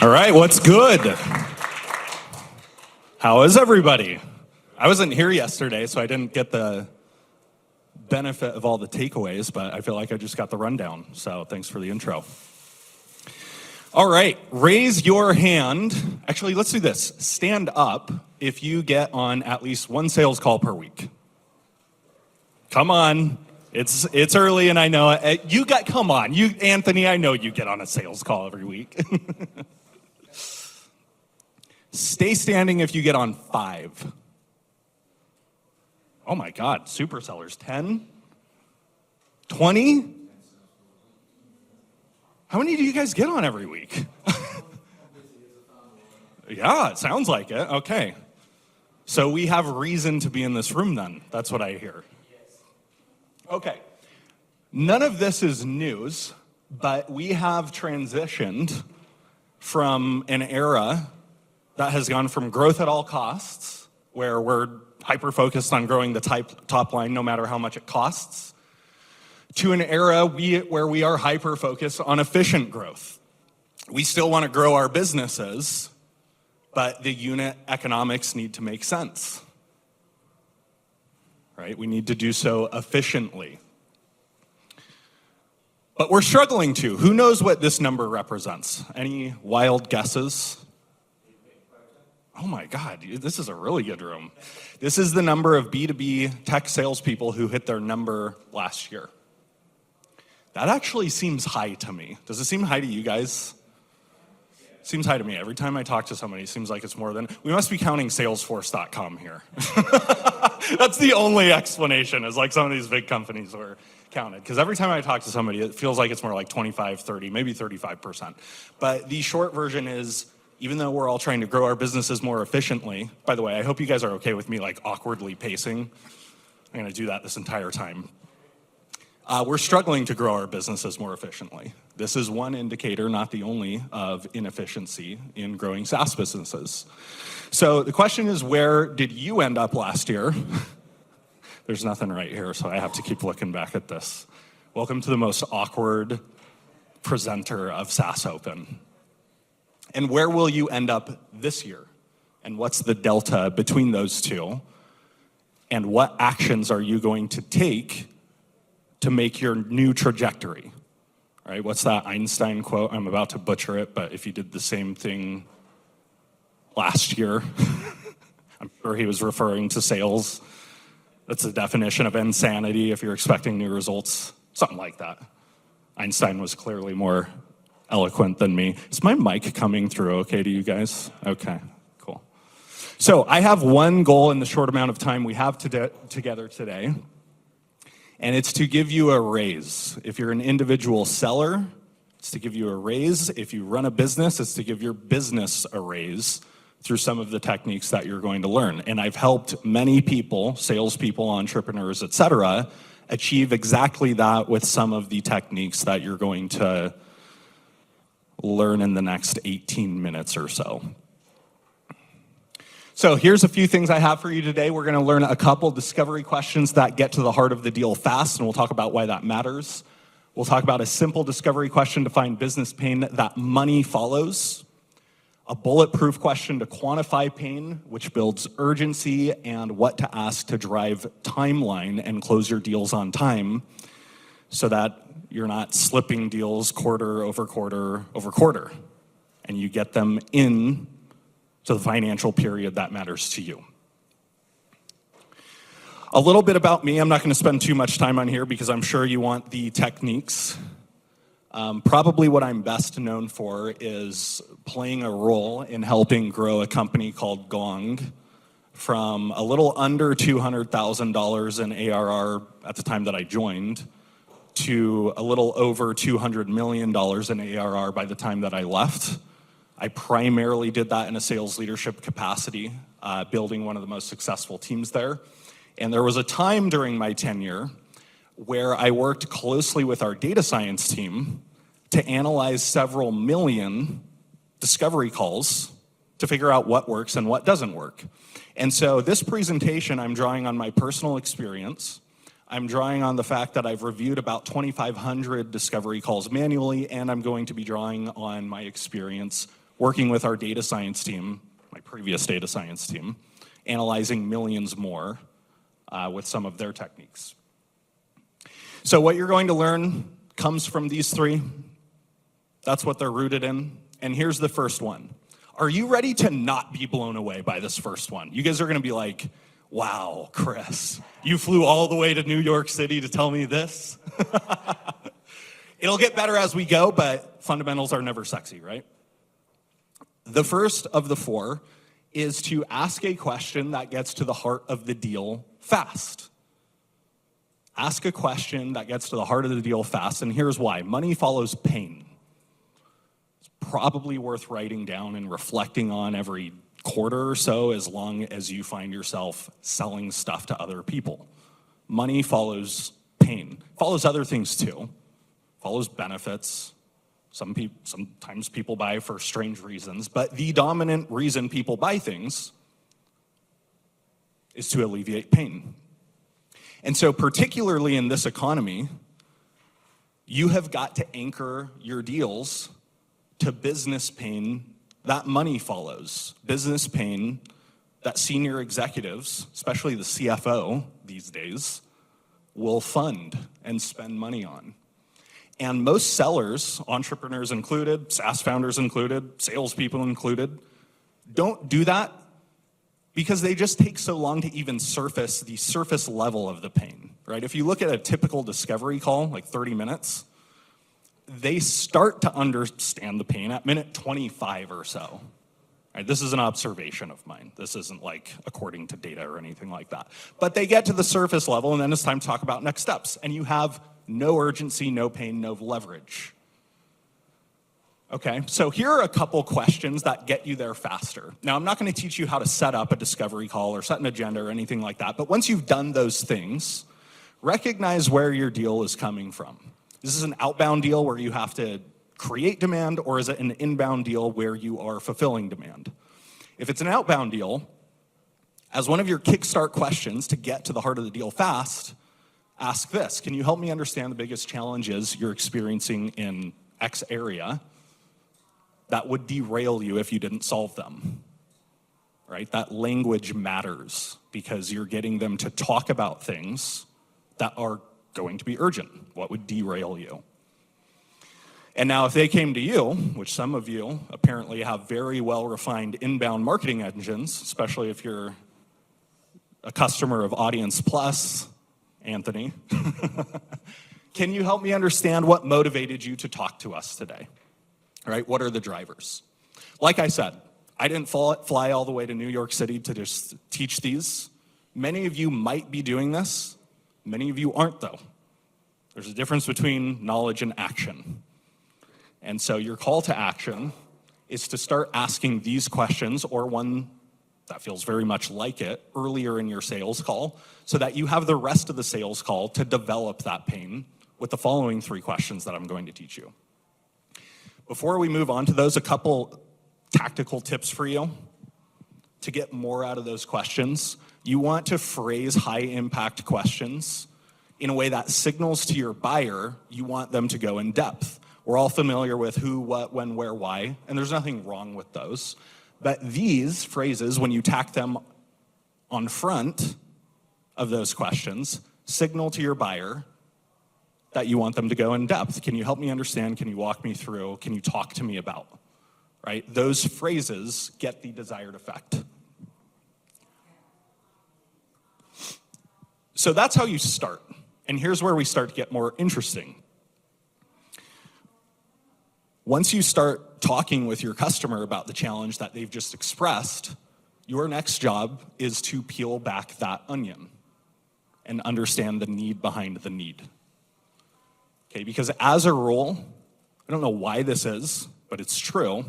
All right, what's good? How is everybody? I wasn't here yesterday, so I didn't get the benefit of all the takeaways, but I feel like I just got the rundown, so thanks for the intro. All right, raise your hand. Actually, let's do this. Stand up if you get on at least one sales call per week. Come on. It's early and I know it. Come on, Anthony, I know you get on a sales call every week. Stay standing if you get on 5. Oh my God, super sellers, 10? 20? How many do you guys get on every week? Yeah, it sounds like it, okay. So we have reason to be in this room then, that's what I hear. Okay, none of this is news, but we have transitioned from an era that has gone from growth at all costs, where we're hyper-focused on growing the top line no matter how much it costs, to an era where we are hyper-focused on efficient growth. We still want to grow our businesses, but the unit economics need to make sense. Right? We need to do so efficiently. But we're struggling to. Who knows what this number represents? Any wild guesses? Oh my God, this is a really good room. This is the number of B2B tech salespeople who hit their number last year. That actually seems high to me. Does it seem high to you guys? Seems high to me. Every time I talk to somebody, it seems like it's more than... We must be counting Salesforce.com here. That's the only explanation, is like some of these big companies were counted. Because every time I talk to somebody, it feels like it's more like 25, 30, maybe 35%. But the short version is, even though we're all trying to grow our businesses more efficiently, by the way, I hope you guys are okay with me like awkwardly pacing. I'm gonna do that this entire time. We're struggling to grow our businesses more efficiently. This is one indicator, not the only, of inefficiency in growing SaaS businesses. So the question is, where did you end up last year? There's nothing right here, so I have to keep looking back at this. Welcome to the most awkward presenter of SaaS Open. And where will you end up this year? And what's the delta between those two? And what actions are you going to take to make your new trajectory? Right? What's that Einstein quote? I'm about to butcher it, but if you did the same thing last year, I'm sure he was referring to sales. That's the definition of insanity if you're expecting new results, something like that. Einstein was clearly more eloquent than me. Is my mic coming through okay to you guys? Okay, cool. So I have one goal in the short amount of time we have together today, and it's to give you a raise. If you're an individual seller, it's to give you a raise. If you run a business, it's to give your business a raise through some of the techniques that you're going to learn. And I've helped many people, salespeople, entrepreneurs, etc., achieve exactly that with some of the techniques that you're going to learn in the next 18 minutes or so. So here's a few things I have for you today. We're gonna learn a couple discovery questions that get to the heart of the deal fast, and we'll talk about why that matters. We'll talk about a simple discovery question to find business pain that money follows. A bulletproof question to quantify pain, which builds urgency, and what to ask to drive timeline and close your deals on time so that you're not slipping deals quarter over quarter over quarter, and you get them in to the financial period that matters to you. A little bit about me. I'm not going to spend too much time on here because I'm sure you want the techniques. Probably what I'm best known for is playing a role in helping grow a company called Gong from a little under $200,000 in ARR at the time that I joined to a little over $200 million in ARR by the time that I left. I primarily did that in a sales leadership capacity, building one of the most successful teams there. And there was a time during my tenure where I worked closely with our data science team to analyze several million discovery calls to figure out what works and what doesn't work. And so this presentation, I'm drawing on my personal experience. I'm drawing on the fact that I've reviewed about 2,500 discovery calls manually, and I'm going to be drawing on my experience working with our data science team, my previous data science team, analyzing millions more with some of their techniques. So what you're going to learn comes from these three. That's what they're rooted in. And here's the first one. Are you ready to not be blown away by this first one? You guys are going to be like, wow, Chris, you flew all the way to New York City to tell me this? It'll get better as we go, but fundamentals are never sexy, right? The first of the four is to ask a question that gets to the heart of the deal fast. Ask a question that gets to the heart of the deal fast, and here's why. Money follows pain. It's probably worth writing down and reflecting on every quarter or so, as long as you find yourself selling stuff to other people. Money follows pain. Follows other things too. Follows benefits. Sometimes people buy for strange reasons, but the dominant reason people buy things is to alleviate pain. And so particularly in this economy, you have got to anchor your deals to business pain that money follows. Business pain that senior executives, especially the CFO these days, will fund and spend money on. And most sellers, entrepreneurs included, SaaS founders included, salespeople included, don't do that because they just take so long to even surface the surface level of the pain, right? If you look at a typical discovery call, like 30 minutes, they start to understand the pain at minute 25 or so. Right? This is an observation of mine. This isn't like according to data or anything like that. But they get to the surface level, and then it's time to talk about next steps. And you have no urgency, no pain, no leverage. Okay, so here are a couple questions that get you there faster. Now, I'm not going to teach you how to set up a discovery call or set an agenda or anything like that, but once you've done those things, recognize where your deal is coming from. Is this an outbound deal where you have to create demand, or is it an inbound deal where you are fulfilling demand? If it's an outbound deal, as one of your kickstart questions to get to the heart of the deal fast, ask this: can you help me understand the biggest challenges you're experiencing in X area that would derail you if you didn't solve them? Right? That language matters because you're getting them to talk about things that are going to be urgent. What would derail you? And now if they came to you, which some of you apparently have very well-refined inbound marketing engines, especially if you're a customer of Audience Plus, Anthony, can you help me understand what motivated you to talk to us today? All right, what are the drivers? Like I said, I didn't fly all the way to New York City to just teach these. Many of you might be doing this. Many of you aren't, though. There's a difference between knowledge and action. And so your call to action is to start asking these questions, or one that feels very much like it, earlier in your sales call, so that you have the rest of the sales call to develop that pain with the following three questions that I'm going to teach you. Before we move on to those, a couple tactical tips for you to get more out of those questions. You want to phrase high-impact questions in a way that signals to your buyer you want them to go in depth. We're all familiar with who, what, when, where, why, and there's nothing wrong with those. But these phrases, when you tack them on front of those questions, signal to your buyer that you want them to go in depth. Can you help me understand? Can you walk me through? Can you talk to me about? Right? Those phrases get the desired effect. So that's how you start. And here's where we start to get more interesting. Once you start talking with your customer about the challenge that they've just expressed, your next job is to peel back that onion and understand the need behind the need. Okay, because as a rule, I don't know why this is, but it's true,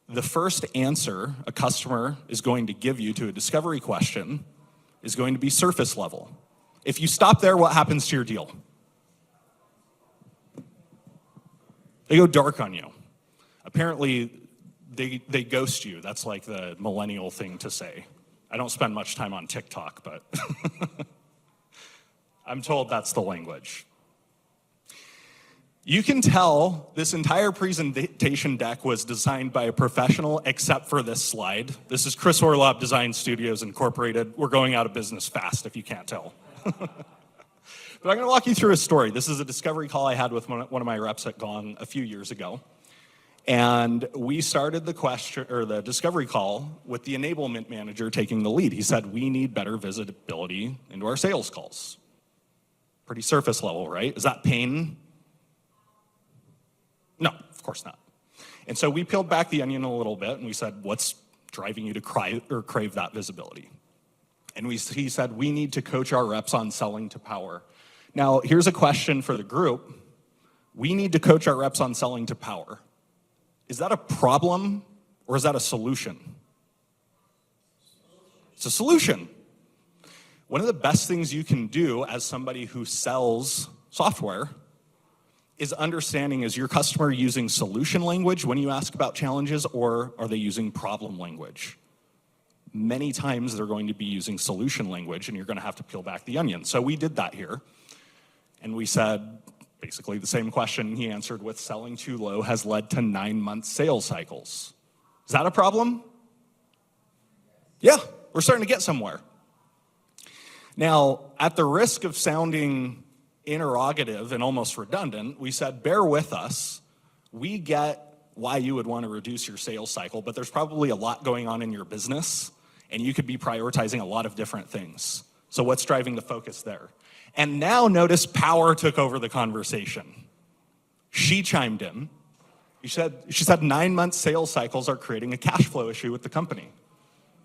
the first answer a customer is going to give you to a discovery question is going to be surface level. If you stop there, what happens to your deal? They go dark on you. Apparently, they ghost you. That's like the millennial thing to say. I don't spend much time on TikTok, but I'm told that's the language. You can tell this entire presentation deck was designed by a professional except for this slide. This is Chris Orlob Design Studios Incorporated. We're going out of business fast, if you can't tell. But I'm going to walk you through a story. This is a discovery call I had with one of my reps at Gong a few years ago. And we started the discovery call with the enablement manager taking the lead. He said, we need better visibility into our sales calls. Pretty surface level, right? Is that pain? No, of course not. And so we peeled back the onion a little bit and we said, what's driving you to crave that visibility? And he said, we need to coach our reps on selling to power. Now, here's a question for the group. We need to coach our reps on selling to power. Is that a problem or is that a solution? It's a solution. One of the best things you can do as somebody who sells software is understanding, is your customer using solution language when you ask about challenges, or are they using problem language? Many times they're going to be using solution language and you're going to have to peel back the onion. So we did that here. And we said basically the same question he answered with, selling too low has led to 9-month sales cycles. Is that a problem? Yeah, we're starting to get somewhere. Now, at the risk of sounding interrogative and almost redundant, we said, bear with us. We get why you would want to reduce your sales cycle, but there's probably a lot going on in your business, and you could be prioritizing a lot of different things. So what's driving the focus there? And now notice power took over the conversation. She chimed in. She said 9-month sales cycles are creating a cash flow issue with the company.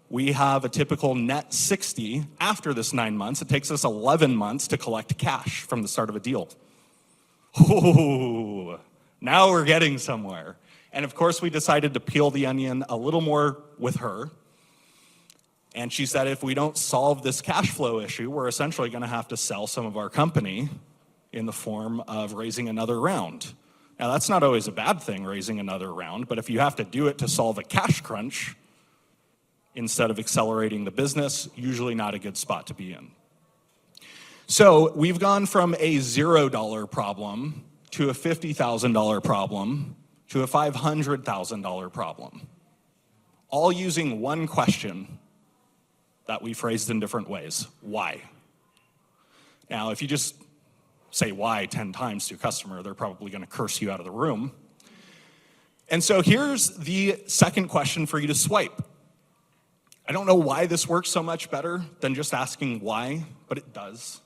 We have a typical net 60 after this 9 months. It takes us 11 months to collect cash from the start of a deal. Ooh, now we're getting somewhere. And of course, we decided to peel the onion a little more with her. And she said, if we don't solve this cash flow issue, we're essentially going to have to sell some of our company in the form of raising another round. Now, that's not always a bad thing, raising another round, but if you have to do it to solve a cash crunch instead of accelerating the business, usually not a good spot to be in. So we've gone from a $0 problem to a $50,000 problem to a $500,000 problem, all using one question that we phrased in different ways. Why? Now, if you just say why 10 times to a customer, they're probably going to curse you out of the room. And so here's the second question for you to swipe. I don't know why this works so much better than just asking why, but it does.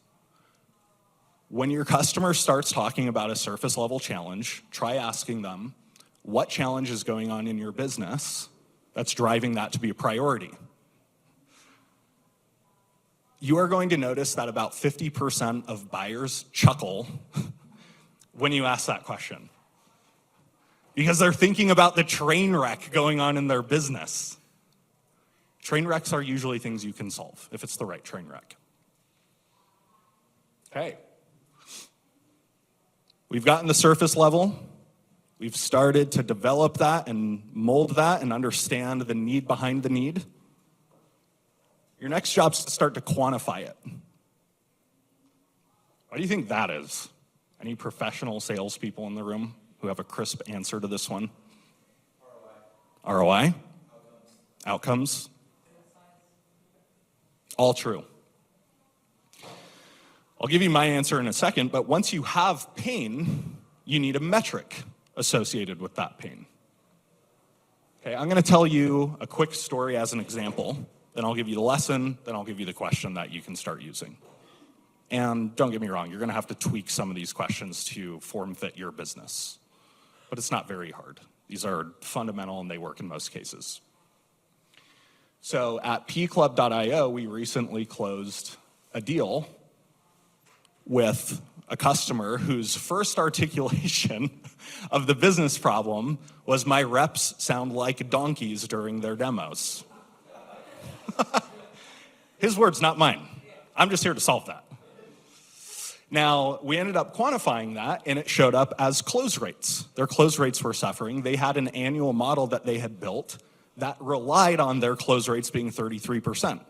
When your customer starts talking about a surface level challenge, try asking them what challenge is going on in your business that's driving that to be a priority. You are going to notice that about 50% of buyers chuckle when you ask that question, because they're thinking about the train wreck going on in their business. Train wrecks are usually things you can solve if it's the right train wreck. Okay. We've gotten the surface level. We've started to develop that and mold that and understand the need behind the need. Your next job is to start to quantify it. What do you think that is? Any professional salespeople in the room who have a crisp answer to this one? ROI. ROI? Outcomes. All true. I'll give you my answer in a second, but once you have pain, you need a metric associated with that pain. Okay, I'm going to tell you a quick story as an example. Then I'll give you the lesson, then I'll give you the question that you can start using. And don't get me wrong, you're gonna have to tweak some of these questions to form fit your business. But it's not very hard. These are fundamental and they work in most cases. So at pclub.io, we recently closed a deal with a customer whose first articulation of the business problem was, my reps sound like donkeys during their demos. His words, not mine. I'm just here to solve that. Now, we ended up quantifying that, and it showed up as close rates. Their close rates were suffering. They had an annual model that they had built that relied on their close rates being 33%,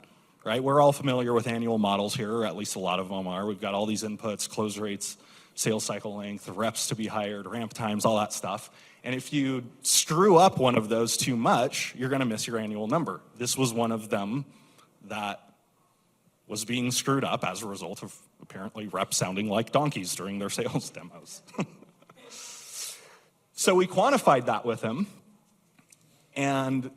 right? We're all familiar with annual models here, or at least a lot of them are. We've got all these inputs, close rates, sales cycle length, reps to be hired, ramp times, all that stuff. And if you screw up one of those too much, you're gonna miss your annual number. This was one of them that was being screwed up as a result of apparently reps sounding like donkeys during their sales demos. So we quantified that with him, and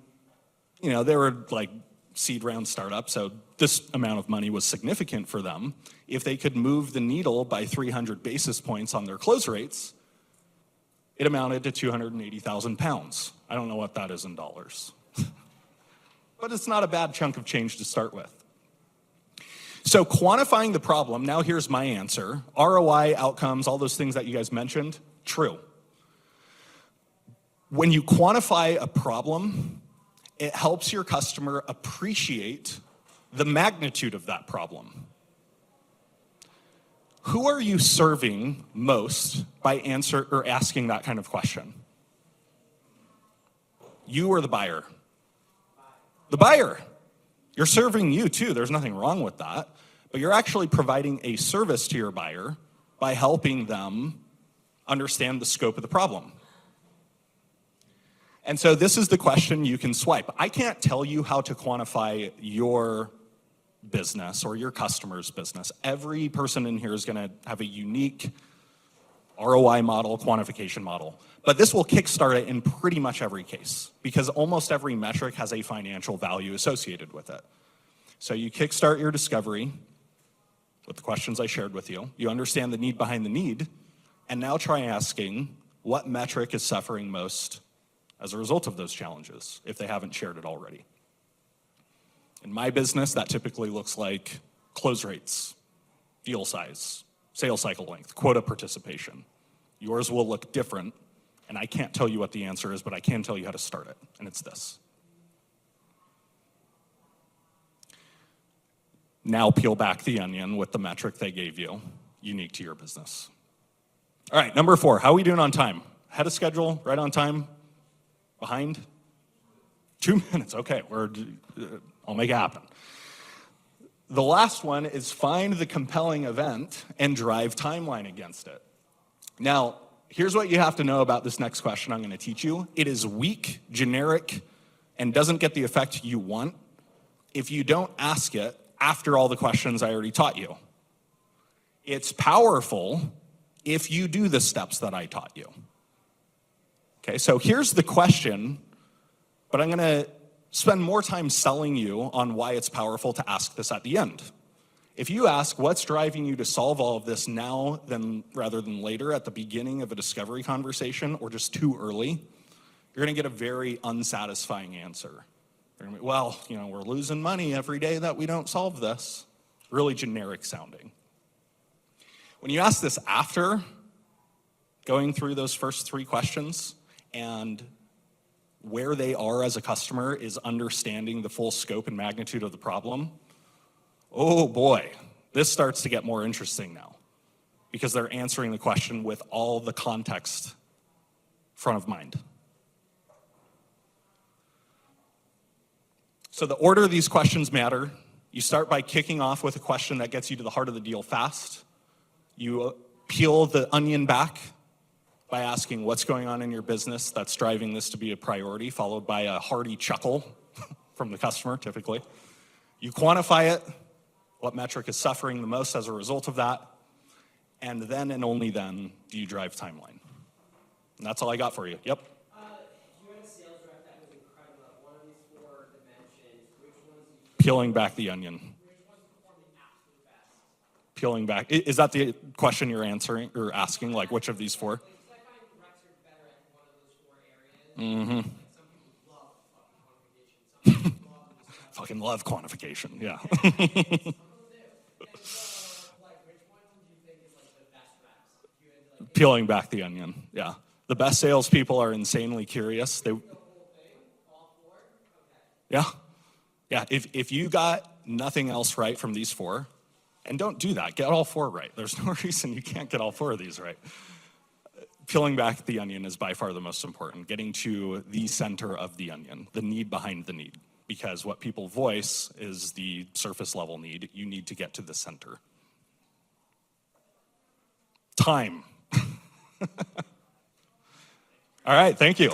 they were like seed round startup, so this amount of money was significant for them. If they could move the needle by 300 basis points on their close rates, it amounted to 280,000 pounds. I don't know what that is in dollars. But it's not a bad chunk of change to start with. So quantifying the problem, now here's my answer. ROI, outcomes, all those things that you guys mentioned, true. When you quantify a problem, it helps your customer appreciate the magnitude of that problem. Who are you serving most by asking that kind of question? You or the buyer? The buyer. You're serving you too, there's nothing wrong with that, but you're actually providing a service to your buyer by helping them understand the scope of the problem. And so this is the question you can swipe. I can't tell you how to quantify your business or your customer's business. Every person in here is gonna have a unique ROI model, quantification model. But this will kickstart it in pretty much every case because almost every metric has a financial value associated with it. So you kickstart your discovery with the questions I shared with you. You understand the need behind the need, and now try asking what metric is suffering most as a result of those challenges, if they haven't shared it already. In my business, that typically looks like close rates, deal size, sales cycle length, quota participation. Yours will look different, and I can't tell you what the answer is, but I can tell you how to start it, and it's this. Now peel back the onion with the metric they gave you, unique to your business. All right, number 4, how are we doing on time? Ahead of schedule, right on time? Behind? 2 minutes, okay, I'll make it happen. The last one is find the compelling event and drive timeline against it. Now, here's what you have to know about this next question I'm gonna teach you. It is weak, generic, and doesn't get the effect you want if you don't ask it after all the questions I already taught you. It's powerful if you do the steps that I taught you. Okay, so here's the question, but I'm gonna spend more time selling you on why it's powerful to ask this at the end. If you ask what's driving you to solve all of this now rather than later at the beginning of a discovery conversation or just too early, you're gonna get a very unsatisfying answer. You're gonna be, well, we're losing money every day that we don't solve this. Really generic sounding. When you ask this after going through those first 3 questions, and where they are as a customer is understanding the full scope and magnitude of the problem, oh boy, this starts to get more interesting now because they're answering the question with all the context front of mind. So the order of these questions matter. You start by kicking off with a question that gets you to the heart of the deal fast. You peel the onion back by asking what's going on in your business that's driving this to be a priority, followed by a hearty chuckle from the customer, typically. You quantify it, what metric is suffering the most as a result of that, and then and only then do you drive timeline. And that's all I got for you. Yep. You had a sales rep that was incredible at one of these 4 dimensions. Which ones do you Peeling back the onion. Which one's performing absolute best? Peeling back. Is that the question you're answering or asking, like which of these 4? Mm-hmm. Fucking love quantification, yeah. Peeling back the onion, yeah. The best salespeople are insanely curious. Yeah. If you got nothing else right from these 4, and don't do that, get all 4 right. There's no reason you can't get all 4 of these right. Peeling back the onion is by far the most important, getting to the center of the onion, the need behind the need, because what people voice is the surface level need. You need to get to the center. Time. All right, thank you.